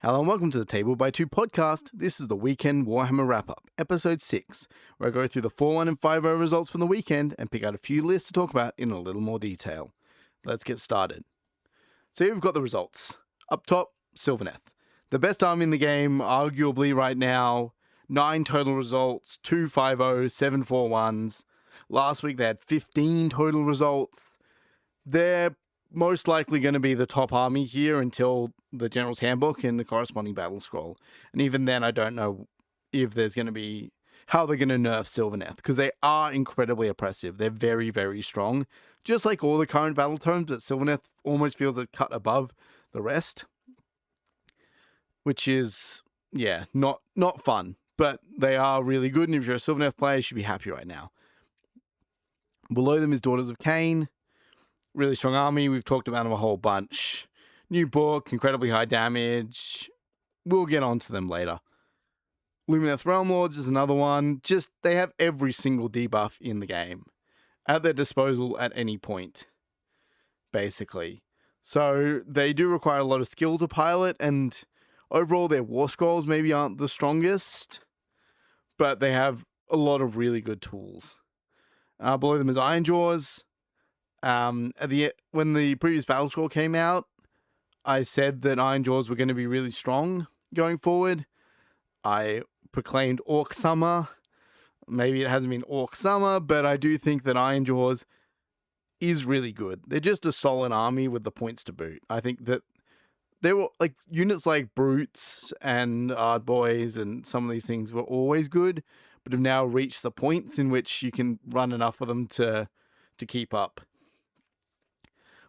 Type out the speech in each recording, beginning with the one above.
Hello and welcome to the Table by Two podcast. This is the weekend Warhammer wrap-up, episode 6, where I go through the 4-1 and 5-0 results from the weekend and pick out a few lists to talk about in a little more detail. Let's get started. So here we've got the results. Up top, Sylvaneth. The best army in the game, arguably right now. 9 total results, 2 5-0, 7 4-1s. Last week they had 15 total results. They're most likely going to be the top army here until the General's Handbook and the corresponding battle scroll. And even then, I don't know if there's going to be how they're going to nerf Sylvaneth, because they are incredibly oppressive. They're very, very strong. Just like all the current battle tomes, but Sylvaneth almost feels a cut above the rest. Which is, yeah, not fun. But they are really good, and if you're a Sylvaneth player, you should be happy right now. Below them is Daughters of Cain. Really strong army. We've talked about them a whole bunch. New book, incredibly high damage. We'll get onto them later. Lumineth Realm Lords is another one. Just, they have every single debuff in the game at their disposal at any point, basically. So they do require a lot of skill to pilot, and overall their war scrolls maybe aren't the strongest, but they have a lot of really good tools. Below them is Ironjaws. When the previous battle scroll came out, I said that Ironjaws were going to be really strong going forward. I proclaimed Orc Summer. Maybe it hasn't been Orc Summer, but I do think that Ironjaws is really good. They're just a solid army with the points to boot. I think that they were like units like Brutes and Ard Boys and some of these things were always good, but have now reached the points in which you can run enough of them to keep up.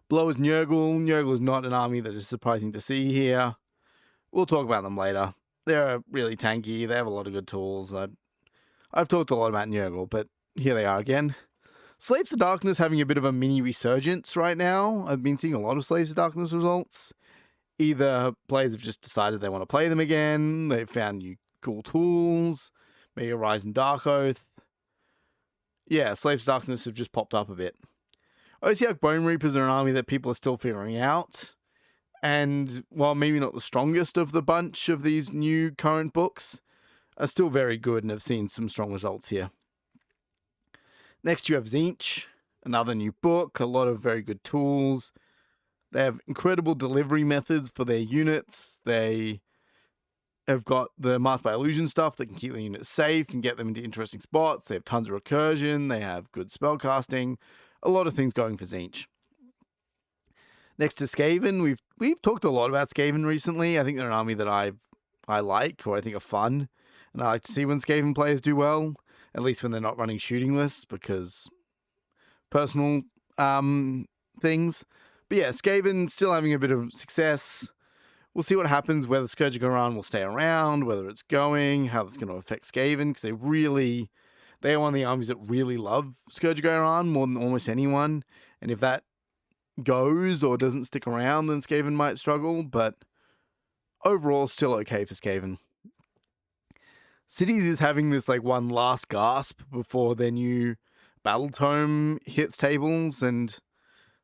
Below is Nurgle. Nurgle is not an army that is surprising to see here. We'll talk about them later. They're really tanky. They have a lot of good tools. I've talked a lot about Nurgle, but here they are again. Slaves to Darkness having a bit of a mini resurgence right now. I've been seeing a lot of Slaves to Darkness results. Either players have just decided they want to play them again, they've found new cool tools, maybe a Rise in Dark Oath. Yeah, Slaves to Darkness have just popped up a bit. Ossiarch Bone Reapers are an army that people are still figuring out. And while maybe not the strongest of the bunch of these new current books, are still very good and have seen some strong results here. Next you have Tzeentch, another new book, a lot of very good tools. They have incredible delivery methods for their units. They have got the Masked by Illusion stuff that can keep the units safe and get them into interesting spots. They have tons of recursion. They have good spellcasting. A lot of things going for Tzeentch. Next to Skaven, we've talked a lot about Skaven recently. I think they're an army that I like, or I think are fun, and I like to see when Skaven players do well, at least when they're not running shooting lists, because personal things. But yeah, Skaven still having a bit of success. We'll see what happens, whether Scourge of Garan will stay around, whether it's going, how that's going to affect Skaven, because they're one of the armies that really love Scourge of Garan more than almost anyone. And if that goes or doesn't stick around, then Skaven might struggle. But overall, still okay for Skaven. Cities is having this one last gasp before their new battle tome hits tables, and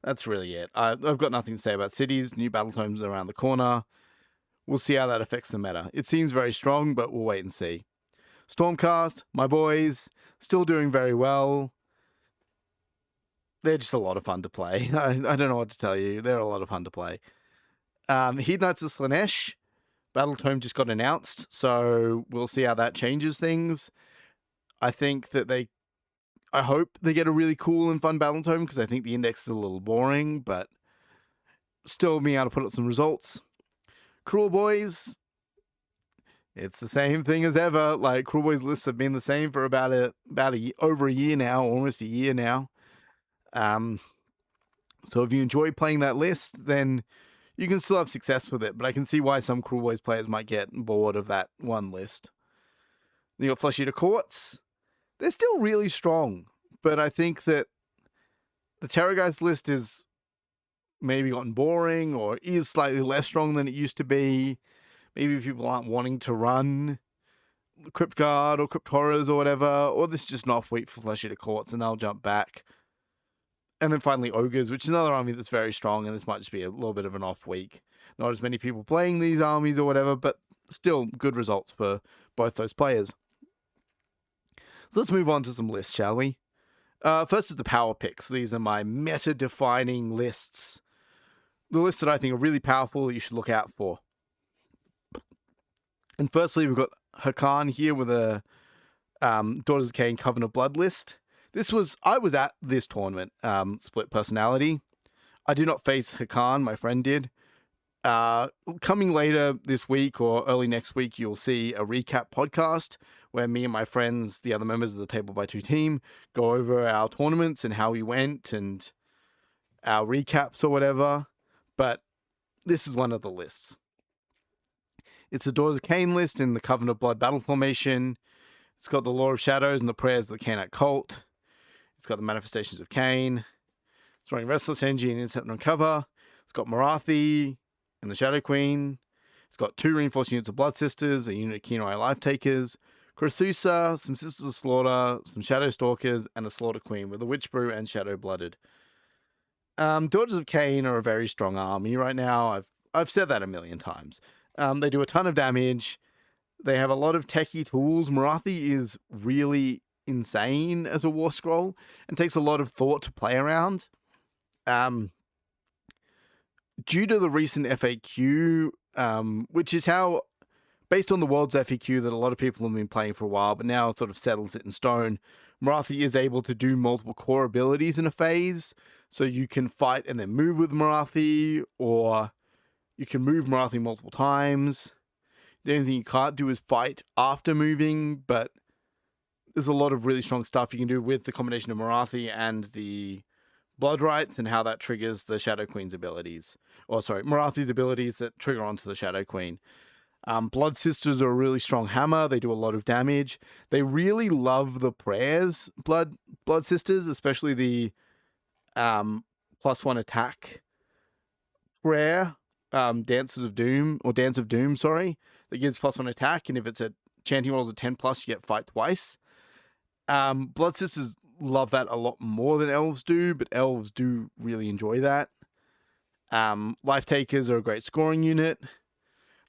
that's really it. I've got nothing to say about Cities. New battle tomes are around the corner. We'll see how that affects the meta. It seems very strong, but we'll wait and see. Stormcast, my boys, still doing very well. They're just a lot of fun to play. I don't know what to tell you. They're a lot of fun to play. Hedonites of Slaanesh, Battle Tome just got announced, so we'll see how that changes things. I think that I hope they get a really cool and fun Battle Tome, because I think the index is a little boring, but still being able to put up some results. Cruel Boys, it's the same thing as ever. Cruel Boys lists have been the same for over a year now, almost a year now. So if you enjoy playing that list, then you can still have success with it. But I can see why some Cruel Boys players might get bored of that one list. Then you got Flesh Eater Courts. They're still really strong, but I think that the Terrorgeist list is maybe gotten boring or is slightly less strong than it used to be. Maybe people aren't wanting to run Crypt Guard or Crypt Horrors or whatever, or this is just an off week for Flesh Eater Courts and they'll jump back. And then finally Ogres, which is another army that's very strong, and this might just be a little bit of an off week. not as many people playing these armies or whatever, but still good results for both those players. So let's move on to some lists, shall we? First is the power picks. These are my meta-defining lists. The lists that I think are really powerful that you should look out for. And firstly, we've got Hakan here with a Daughters of Cain Coven of Blood list. I was at this tournament, Split Personality. I did not face Hakan, my friend did. Coming later this week or early next week, you'll see a recap podcast where me and my friends, the other members of the Table by Two team, go over our tournaments and how we went and our recaps or whatever. But this is one of the lists. It's the Daughters of Cain list in the Coven of Blood battle formation. It's got the Law of Shadows and the Prayers of the Cainite Cult. It's got the Manifestations of Cain. It's running Restless Energy and Intercept on cover. It's got Morathi and the Shadow Queen. It's got 2 reinforced units of Blood Sisters, a unit of Kenai Life Takers, Crethusa, some Sisters of Slaughter, some Shadow Stalkers, and a Slaughter Queen with a Witch Brew and Shadow Blooded. Daughters of Cain are a very strong army right now. I've said that a million times. They do a ton of damage. They have a lot of techie tools. Morathi is really insane as a war scroll and takes a lot of thought to play around. Due to the recent FAQ, which is how, based on the world's FAQ that a lot of people have been playing for a while, but now it sort of settles it in stone, Morathi is able to do multiple core abilities in a phase. So you can fight and then move with Morathi, or you can move Morathi multiple times. The only thing you can't do is fight after moving, but there's a lot of really strong stuff you can do with the combination of Morathi and the Blood Rites and how that triggers the Shadow Queen's abilities. Morathi's abilities that trigger onto the Shadow Queen. Blood Sisters are a really strong hammer. They do a lot of damage. They really love the prayers, Blood Sisters, especially the +1 attack prayer, Dance of Doom, that gives +1 attack, and if it's a chanting rolls of 10+, you get fight twice. Blood Sisters love that a lot more than elves do, but elves do really enjoy that. Life Takers are a great scoring unit.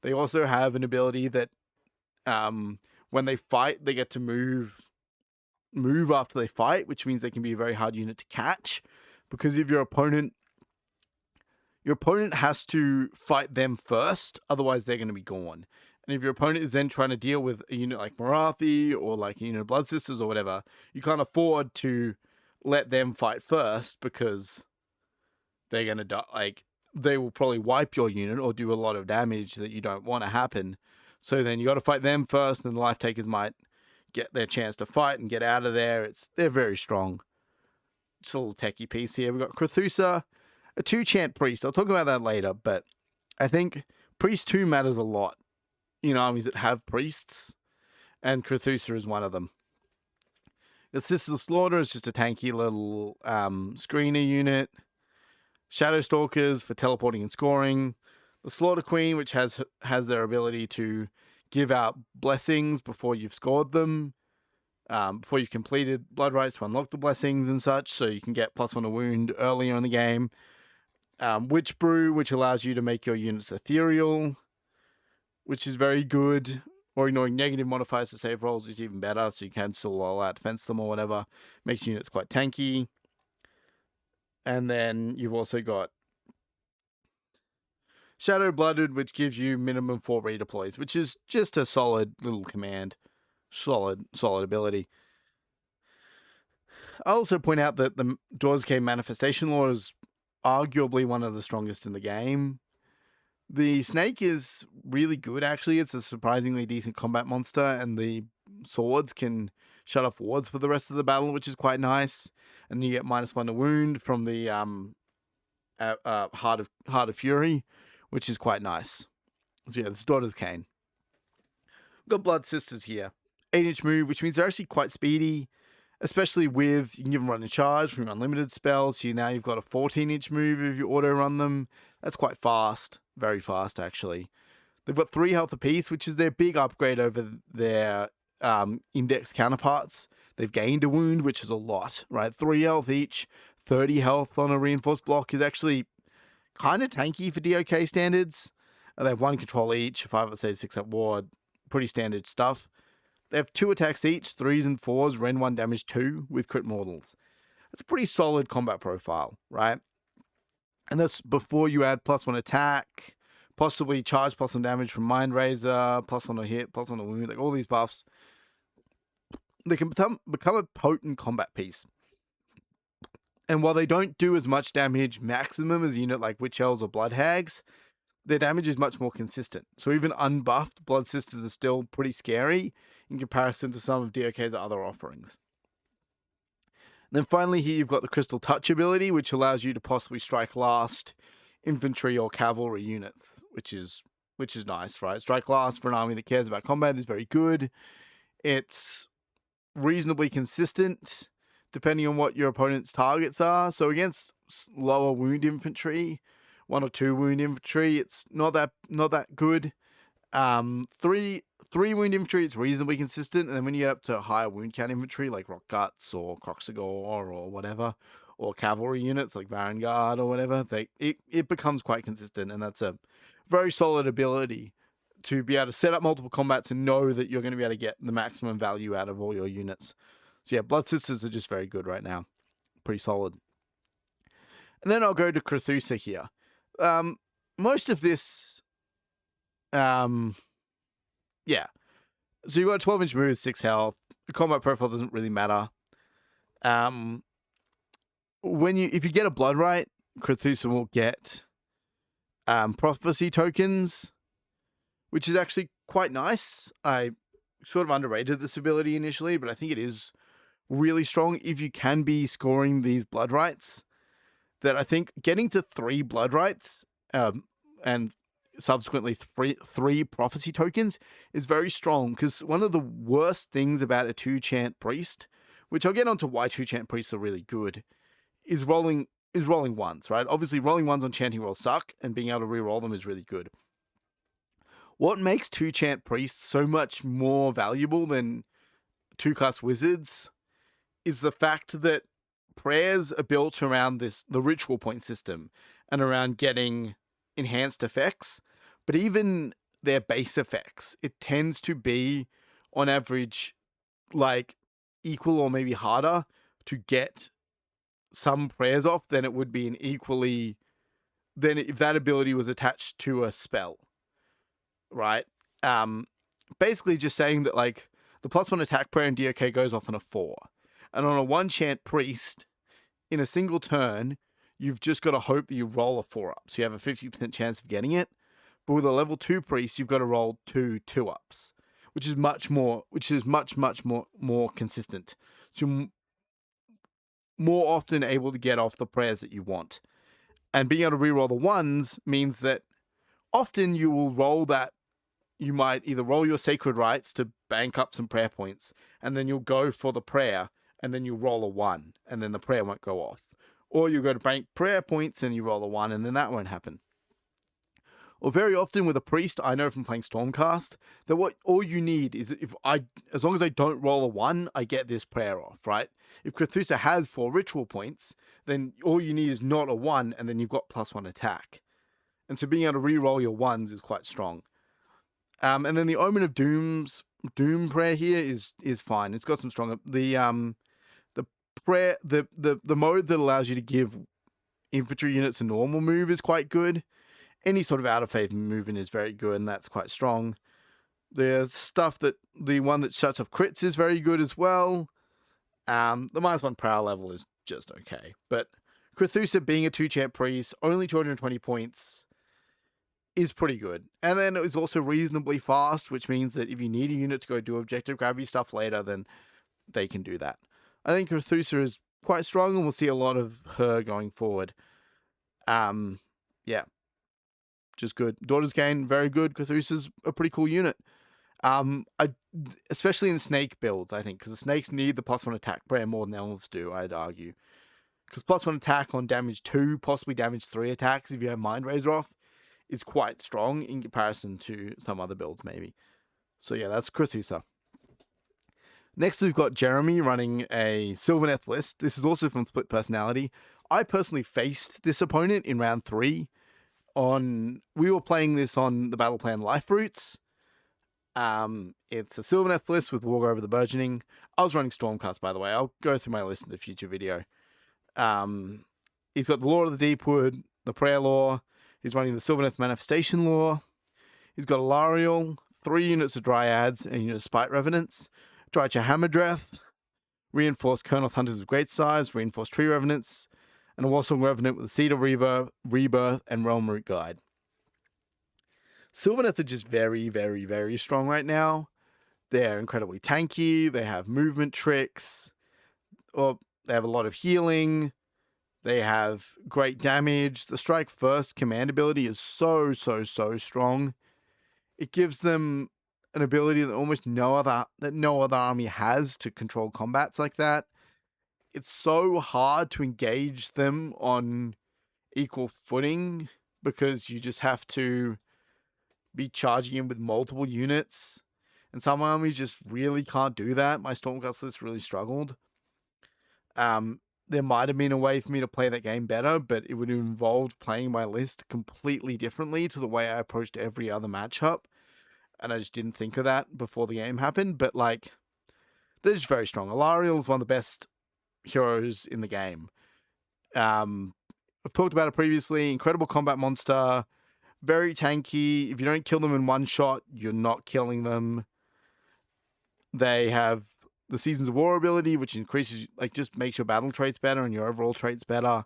They also have an ability that when they fight, they get to move after they fight, which means they can be a very hard unit to catch, because if your opponent has to fight them first, otherwise they're going to be gone. And if your opponent is then trying to deal with a unit like Morathi or like a unit of Blood Sisters or whatever, you can't afford to let them fight first, because they're going to die. Like, they will probably wipe your unit or do a lot of damage that you don't want to happen. So then you got to fight them first, and the Life Takers might get their chance to fight and get out of there. They're very strong. It's a little techie piece here. We've got Crethusa, a 2-chant priest. I'll talk about that later, but I think priest 2 matters a lot in armies that have priests, and Crethusa is one of them. The Sisters of Slaughter is just a tanky little screener unit. Shadow Stalkers for teleporting and scoring. The Slaughter Queen, which has their ability to give out blessings before you've scored them, before you've completed Blood Rites to unlock the blessings and such, so you can get +1 a wound earlier in the game. Witch Brew, which allows you to make your units ethereal, which is very good. Or ignoring negative modifiers to save rolls is even better, so you can still all out defense them or whatever. Makes units quite tanky. And then you've also got Shadow Blooded, which gives you minimum 4 redeploys, which is just a solid little command. Solid ability. I'll also point out that the Daughters of Cain Manifestation Law is arguably one of the strongest in the game. The Snake is really good, actually. It's a surprisingly decent combat monster, and the swords can shut off wards for the rest of the battle, which is quite nice. And you get -1 to wound from the Heart of Fury, which is quite nice. So yeah, this is Daughters of Cain. We've got Blood Sisters here. 8-inch move, which means they're actually quite speedy, especially with, you can give them run and charge from unlimited spells. So now you've got a 14-inch move if you auto-run them. That's quite fast. Very fast, actually. They've got 3 health apiece, which is their big upgrade over their index counterparts. They've gained a wound, which is a lot, right? 3 health each. 30 health on a reinforced block is actually kind of tanky for DOK standards. They have 1 control each, 5 up stage, 6 up ward. Pretty standard stuff. They have 2 attacks each, 3s and 4s, Ren 1 damage 2 with crit mortals. That's a pretty solid combat profile, right? And that's before you add +1 attack, possibly charge +1 damage from Mind Razor, +1 to hit, +1 to wound, like all these buffs. They can become a potent combat piece. And while they don't do as much damage maximum as a unit like Witch Elves or Blood Hags, their damage is much more consistent. So even unbuffed, Blood Sisters are still pretty scary in comparison to some of DOK's other offerings. And then finally here you've got the Crystal Touch ability, which allows you to possibly strike last infantry or cavalry units, which is nice, right? Strike last for an army that cares about combat is very good. It's reasonably consistent depending on what your opponent's targets are. So against lower wound infantry, 1 or 2 wound infantry, it's not that good. 3 wound infantry, it's reasonably consistent, and then when you get up to higher wound count infantry like Rock Guts or Croxagore or whatever, or cavalry units like Vanguard or whatever, it becomes quite consistent, and that's a very solid ability to be able to set up multiple combats and know that you're going to be able to get the maximum value out of all your units. So yeah, Blood Sisters are just very good right now. Pretty solid. And then I'll go to Crethusa here. Most of this, yeah. So you've got 12-inch move, 6 health. The combat profile doesn't really matter. If you get a Blood Right, Crethusa will get prophecy tokens, which is actually quite nice. I sort of underrated this ability initially, but I think it is really strong if you can be scoring these Blood Rights. That I think getting to 3 Blood Rights and subsequently three prophecy tokens is very strong, because one of the worst things about a 2-chant priest, which I'll get onto why 2-chant priests are really good, is rolling ones, right? Obviously rolling ones on chanting rolls suck, and being able to reroll them is really good. What makes 2-chant priests so much more valuable than 2-class wizards is the fact that prayers are built around the ritual point system and around getting enhanced effects, but even their base effects, it tends to be on average like equal or maybe harder to get some prayers off than it would be than if that ability was attached to a spell, right? Basically just saying that like the +1 attack prayer in DOK goes off on a 4. And on a 1-chant priest, in a single turn, you've just got to hope that you roll a 4-up. So you have a 50% chance of getting it. But with a level 2 priest, you've got to roll 2 2-ups, which is much more consistent. So you're more often able to get off the prayers that you want. And being able to reroll the 1s means that often you will roll that. You might either roll your sacred rites to bank up some prayer points, and then you'll go for the prayer, and then you roll a 1, and then the prayer won't go off. Or you go to bank prayer points and you roll a 1, and then that won't happen. Or very often with a priest, I know from playing Stormcast, that all you need is as long as I don't roll a 1, I get this prayer off, right? If Crethusa has 4 ritual points, then all you need is not a 1, and then you've got +1 attack. And so being able to re-roll your 1s is quite strong. And then the Omen of Doom prayer here is fine. It's got some strong prayer, the mode that allows you to give infantry units a normal move is quite good. Any sort of out of phase movement is very good, and that's quite strong. The one that shuts off crits is very good as well. The -1 prowl level is just okay. But Crethusa being a 2-chant priest, only 220 points, is pretty good. And then it was also reasonably fast, which means that if you need a unit to go do objective gravity stuff later, then they can do that. I think Crethusa is quite strong, and we'll see a lot of her going forward. Yeah. Just good. Daughter's Gain, very good. Crethusa's a pretty cool unit. Especially in snake builds, I think, because the snakes need the +1 attack prayer more than elves do, I'd argue. Because +1 attack on damage 2, possibly damage 3 attacks if you have Mind Razor off, is quite strong in comparison to some other builds, maybe. So yeah, that's Crethusa. Next, we've got Jeremy running a Sylvaneth list. This is also from Split Personality. I personally faced this opponent in round 3 we were playing this on the Battle Plan Life Roots. It's a Sylvaneth list with War Over the Burgeoning. I was running Stormcast, by the way. I'll go through my list in a future video. He's got the Lord of the Deepwood, the Prayer Law. He's running the Sylvaneth Manifestation Law. He's got Alariel, 3 units of Dryads, and a unit of Spite Revenants. Drycha Hammerdreth, reinforced Kernoth Hunters of Great Size, reinforced Tree Revenants, and a Warsong Revenant with a Seed of Rebirth, and Realm Root Guide. Sylvaneth are just very, very, very strong right now. They're incredibly tanky. They have movement tricks. Or they have a lot of healing. They have great damage. The Strike First command ability is so, so, so strong. It gives them an ability that almost no other army has to control combats like that. It's so hard to engage them on equal footing because you just have to be charging in with multiple units. And some armies just really can't do that. My Stormcast list really struggled. There might have been a way for me to play that game better, but it would have involved playing my list completely differently to the way I approached every other matchup. And I just didn't think of that before the game happened. But, like, they're just very strong. Alariel is one of the best heroes in the game. I've talked about it previously. Incredible combat monster. Very tanky. If you don't kill them in one shot, you're not killing them. They have the Seasons of War ability, which increases, like, just makes your battle traits better and your overall traits better.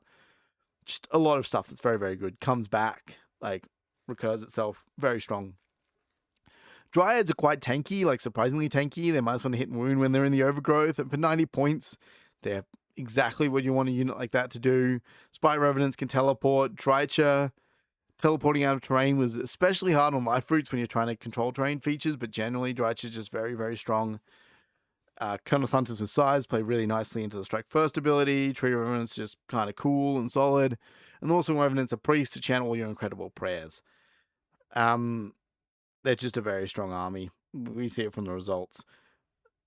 Just a lot of stuff that's very, very good. Comes back, like, recurs itself. Very strong. Dryads are quite tanky, like surprisingly tanky. They might want to hit and wound when they're in the overgrowth. And for 90 points, they're exactly what you want a unit like that to do. Spite Revenants can teleport. Drycha, teleporting out of terrain was especially hard on Life Roots when you're trying to control terrain features, but generally Drycha is just very, very strong. Kernoth Hunters with Size play really nicely into the Strike First ability. Tree Revenants just kind of cool and solid. And also Revenants are priests to channel your incredible prayers. They're just a very strong army. We see it from the results.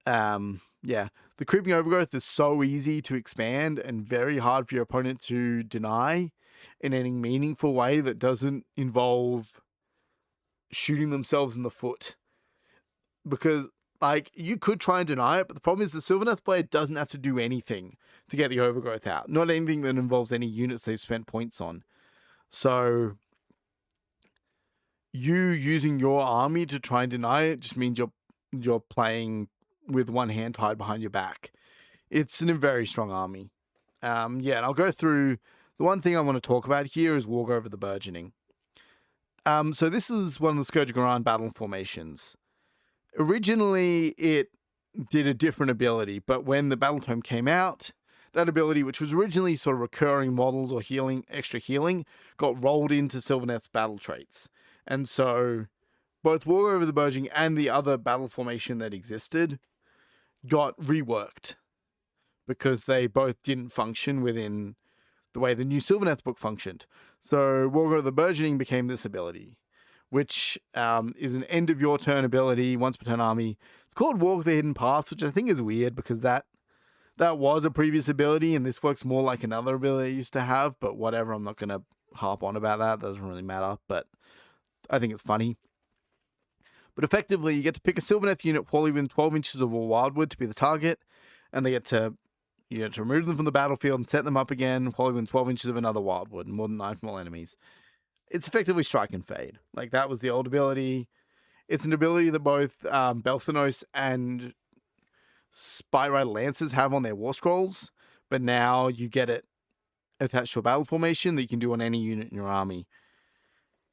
Yeah, the Creeping Overgrowth is so easy to expand and very hard for your opponent to deny in any meaningful way that doesn't involve shooting themselves in the foot. Because, like, you could try and deny it, but the problem is the Sylvaneth player doesn't have to do anything to get the Overgrowth out. Not anything that involves any units they've spent points on. So you using your army to try and deny it just means you're playing with one hand tied behind your back. It's a very strong army. And I'll go through. The one thing I want to talk about here is War Over the Burgeoning. So this is one of the Scourge of Garan battle formations. Originally, it did a different ability, but when the Battle Tome came out, that ability, which was originally sort of recurring models or healing, extra healing, got rolled into Sylvaneth's battle traits. And so both War Over the Burgeoning and the other battle formation that existed got reworked because they both didn't function within the way the new Sylvaneth book functioned. So War Over the Burgeoning became this ability, which is an end of your turn ability, once per turn army. It's called Walk the Hidden Paths, which I think is weird because that was a previous ability, and this works more like another ability I used to have, but whatever, I'm not going to harp on about that. That doesn't really matter, but I think it's funny. But effectively, you get to pick a Sylvaneth unit wholly within 12 inches of a wildwood to be the target, and you get to remove them from the battlefield and set them up again wholly within 12 inches of another wildwood, and more than 9 from all enemies. It's effectively Strike and Fade. Like, that was the old ability. It's an ability that both Belthanos and Spite Rider Lancers have on their War Scrolls, but now you get it attached to a battle formation that you can do on any unit in your army.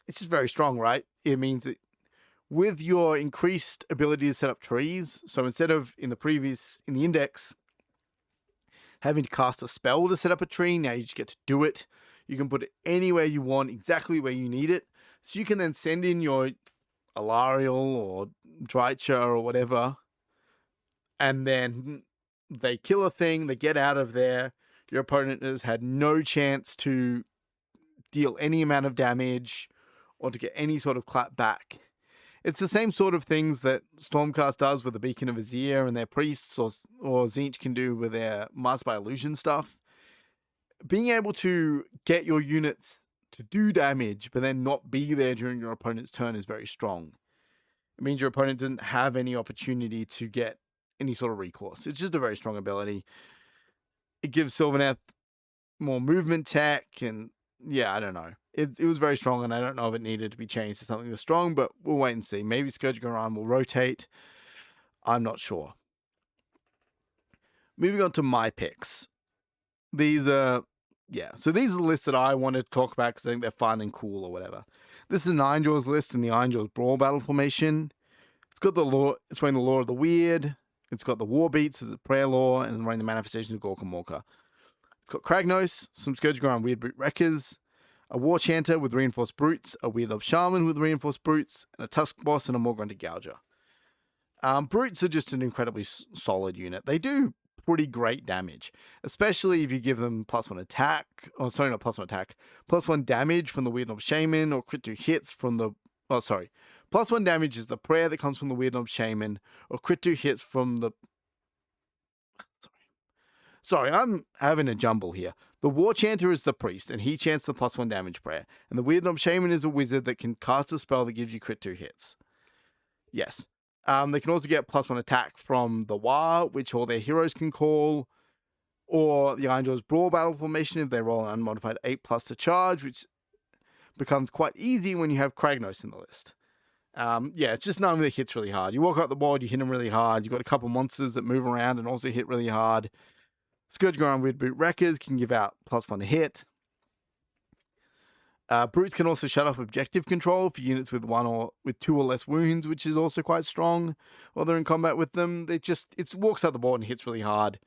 It's just very strong, right? It means that with your increased ability to set up trees, so instead of in the index, having to cast a spell to set up a tree, now you just get to do it. You can put it anywhere you want, exactly where you need it. So you can then send in your Alariel or Drycha or whatever, and then they kill a thing, they get out of there. Your opponent has had no chance to deal any amount of damage or to get any sort of clap back. It's the same sort of things that Stormcast does with the Beacon of Azir and their priests, or Tzeentch can do with their Master by Illusion stuff. Being able to get your units to do damage, but then not be there during your opponent's turn is very strong. It means your opponent doesn't have any opportunity to get any sort of recourse. It's just a very strong ability. It gives Sylvaneth more movement tech, and yeah, I don't know. It was very strong, and I don't know if it needed to be changed to something that's strong, but we'll wait and see. Maybe Scourging Around will rotate. I'm not sure. Moving on to my picks. These are, so these are the lists that I wanted to talk about because I think they're fun and cool or whatever. This is an Ironjawz list in the Ironjawz Brawl battle formation. It's got the lore, it's running the Lore of the Weird. It's got the War Beats as a prayer lore, and running the Manifestations of Gork and Morka. It's got Kragnos, some Scourging Around Weird Brute Wreckers, a War Chanter with Reinforced Brutes, a Weird Elf Shaman with Reinforced Brutes, and a Tusk Boss and a Morgrunted Gouger. Brutes are just an incredibly solid unit. They do pretty great damage, especially if you give them +1 attack. Oh, sorry, not +1 attack. +1 damage from the Weird Knob Shaman, or crit 2 hits from the. Oh, sorry. +1 damage is the prayer that comes from the Weird Knob Shaman, or crit 2 hits from the. Sorry, I'm having a jumble here. The War Chanter is the priest, and he chants the +1 damage prayer. And the Weird Knob Shaman is a wizard that can cast a spell that gives you crit 2 hits. Yes. They can also get +1 attack from the Wa, which all their heroes can call, or the Ironjawz Brawl battle formation if they roll an unmodified 8+ to charge, which becomes quite easy when you have Kragnos in the list. It's just none that hits really hard. You walk up the board, you hit them really hard. You've got a couple monsters that move around and also hit really hard. Scourging Around Weird Brute Wreckers can give out +1 to hit. Brutes can also shut off objective control for units with 2 or less wounds, which is also quite strong while they're in combat with them. It walks out the board and hits really hard.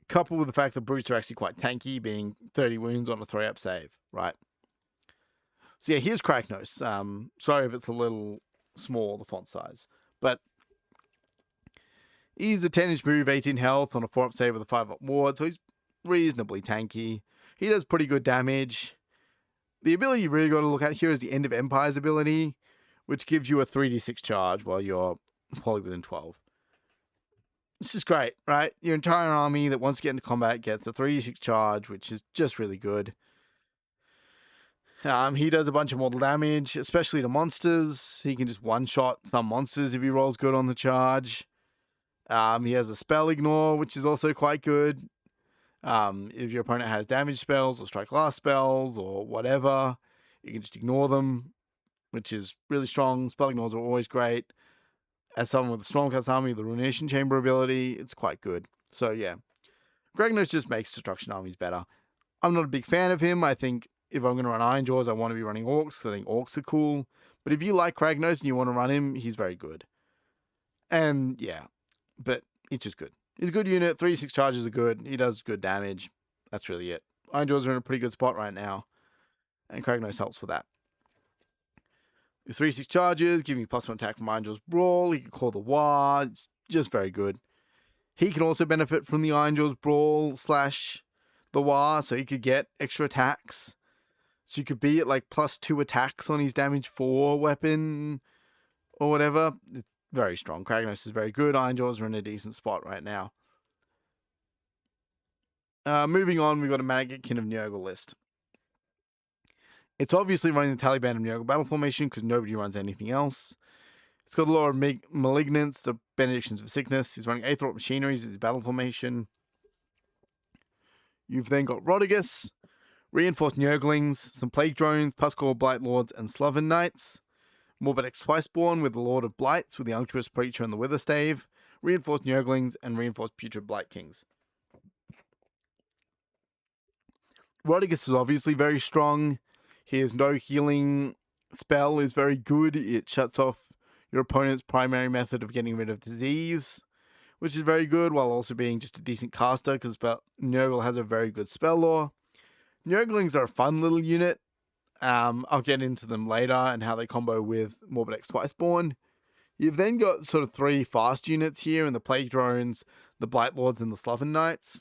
Coupled with the fact that Brutes are actually quite tanky, being 30 wounds on a 3-up save, right? So yeah, here's Kragnos. Sorry if it's a little small, the font size. But he's a 10-inch move, 18 health on a 4-up save with a 5-up ward, so he's reasonably tanky. He does pretty good damage. The ability you really got to look at here is the End of Empires ability, which gives you a 3d6 charge while you're wholly within 12. This is great, right? Your entire army that wants to get into combat gets the 3d6 charge, which is just really good. He does a bunch of mortal damage, especially to monsters. He can just one-shot some monsters if he rolls good on the charge. He has a spell ignore, which is also quite good. If your opponent has damage spells or strike last spells or whatever, you can just ignore them, which is really strong. Spell ignores are always great. As someone with a Stormcast army, the Ruination Chamber ability, it's quite good. So yeah, Kragnos just makes destruction armies better. I'm not a big fan of him. I think if I'm going to run Ironjawz, I want to be running Orcs because I think Orcs are cool. But if you like Kragnos and you want to run him, he's very good. And yeah, but it's just good. He's a good unit. 3-6 charges are good. He does good damage. That's really it. Ironjawz are in a pretty good spot right now. And Kragnos helps for that. With 3-6 charges, giving you +1 attack from Ironjawz Brawl. He can call the Wa. It's just very good. He can also benefit from the Ironjawz Brawl / the Wa, so he could get extra attacks. So you could be at like +2 attacks on his damage 4 weapon or whatever. It's very strong. Kragnos is very good. Ironjawz are in a decent spot right now. Moving on, we've got a Mannequin of Nurgle list. It's obviously running the Taliban of Nurgle battle formation because nobody runs anything else. It's got the Lore of Malignance, the Benedictions of Sickness. He's running Aetherwrought Machineries as his battle formation. You've then got Rodigus, Reinforced Nurglings, some Plague Drones, Puskor Blight Lords, and Sloven Knights. Morbedex Twiceborn with the Lord of Blights with the Unctuous Preacher and the Witherstave. Reinforced Nurglings and Reinforced Putrid Blight Kings. Rodigus is obviously very strong. His no healing spell is very good. It shuts off your opponent's primary method of getting rid of disease, which is very good, while also being just a decent caster, because Nurgle has a very good spell lore. Nurglings are a fun little unit. I'll get into them later and how they combo with Morbedex Twiceborn. You've then got sort of 3 fast units here in the Plague Drones, the Blight Lords, and the Sloven Knights.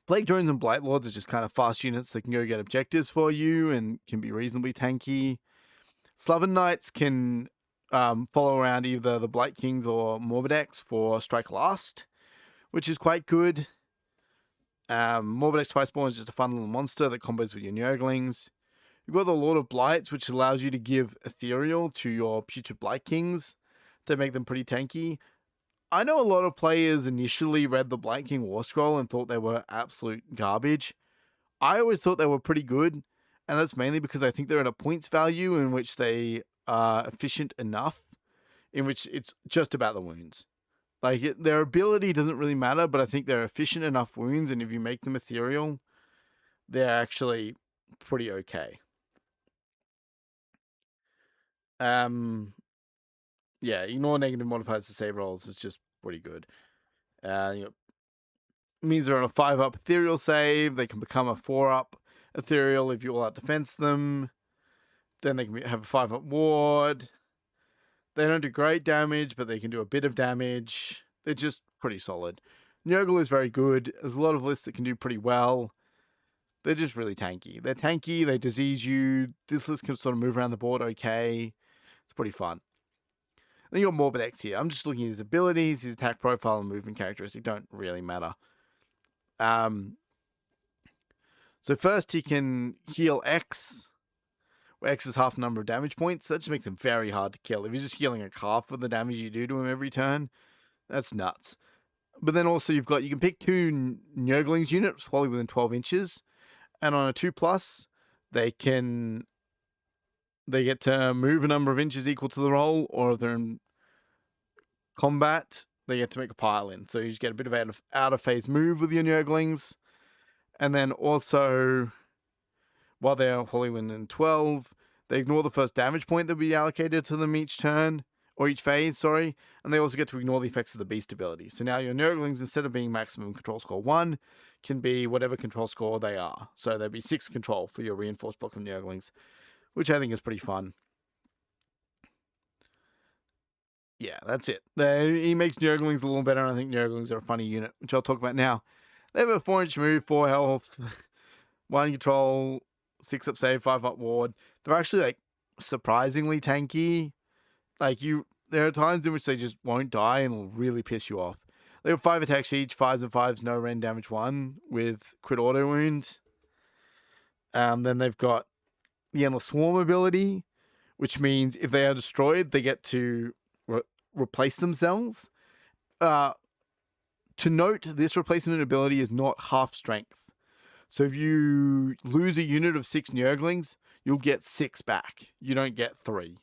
Plague Drones and Blight Lords are just kind of fast units that can go get objectives for you and can be reasonably tanky. Sloven Knights can follow around either the Blight Kings or Morbedex for Strike Last, which is quite good. Morbidex Twiceborn is just a fun little monster that combos with your Nurglings. You've got the Lord of Blights, which allows you to give Ethereal to your Putrid Blight Kings to make them pretty tanky. I know a lot of players initially read the Blight King War Scroll and thought they were absolute garbage. I always thought they were pretty good, and that's mainly because I think they're at a points value in which they are efficient enough, in which it's just about the wounds. Like, their ability doesn't really matter, but I think they're efficient enough wounds, and if you make them ethereal, they're actually pretty okay. Yeah, ignore negative modifiers to save rolls. It's just pretty good. Means they're on a 5-up ethereal save. They can become a 4-up ethereal if you all out defense them. Then they can have a 5-up ward. They don't do great damage, but they can do a bit of damage. They're just pretty solid. Nurgle is very good. There's a lot of lists that can do pretty well. They're just really tanky. They're tanky. They disease you. This list can sort of move around the board okay. It's pretty fun. Then you got Morbidex here. I'm just looking at his abilities, his attack profile, and movement characteristics don't really matter. So first he can heal X, where X is half the number of damage points. That just makes him very hard to kill. If he's just healing like half of the damage you do to him every turn, that's nuts. But then also you can pick 2 Nurglings units wholly within 12 inches, and on a 2+, they get to move a number of inches equal to the roll, or if they're in combat, they get to make a pile in. So you just get a bit of out of phase move with your Nurglings. And then also, while they're wholly within 12, they ignore the first damage point that will be allocated to them each turn, or each phase, sorry. And they also get to ignore the effects of the beast ability. So now your Nurglings, instead of being maximum control score 1, can be whatever control score they are. So there'll be 6 control for your reinforced block of Nurglings, which I think is pretty fun. Yeah, that's it. He makes Nurglings a little better, and I think Nurglings are a funny unit, which I'll talk about now. They have a 4-inch move, 4 health, 1 control, 6-up save, 5-up ward. They're actually, like, surprisingly tanky. Like, there are times in which they just won't die and will really piss you off. They have 5 attacks each, 5s and 5s, no rend damage 1, with crit auto wound. Then they've got the Endless Swarm ability, which means if they are destroyed, they get to replace themselves. To note, this replacement ability is not half strength. So if you lose a unit of 6 Nurglings, you'll get 6 back. You don't get 3.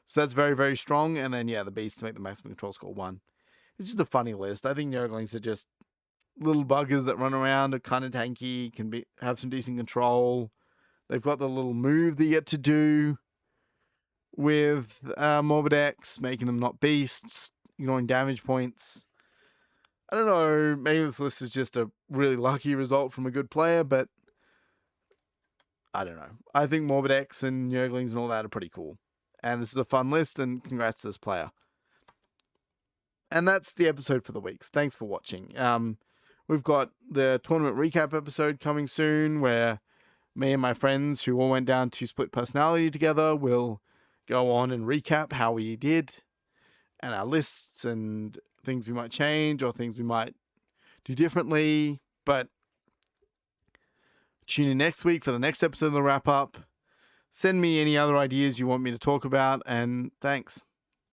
So that's very, very strong. And then, yeah, the beast to make the maximum control score 1. It's just a funny list. I think Nurglings are just little buggers that run around, are kind of tanky, have some decent control. They've got the little move they get to do with Morbidex, making them not beasts, ignoring damage points. I don't know, maybe this list is just a really lucky result from a good player, but I don't know. I think Morbidex and Nurglings and all that are pretty cool. And this is a fun list, and congrats to this player. And that's the episode for the week. Thanks for watching. We've got the tournament recap episode coming soon, where me and my friends who all went down to Split Personality together will go on and recap how we did and our lists and things we might change or things we might do differently. But tune in next week for the next episode of the wrap up. Send me any other ideas you want me to talk about, and thanks.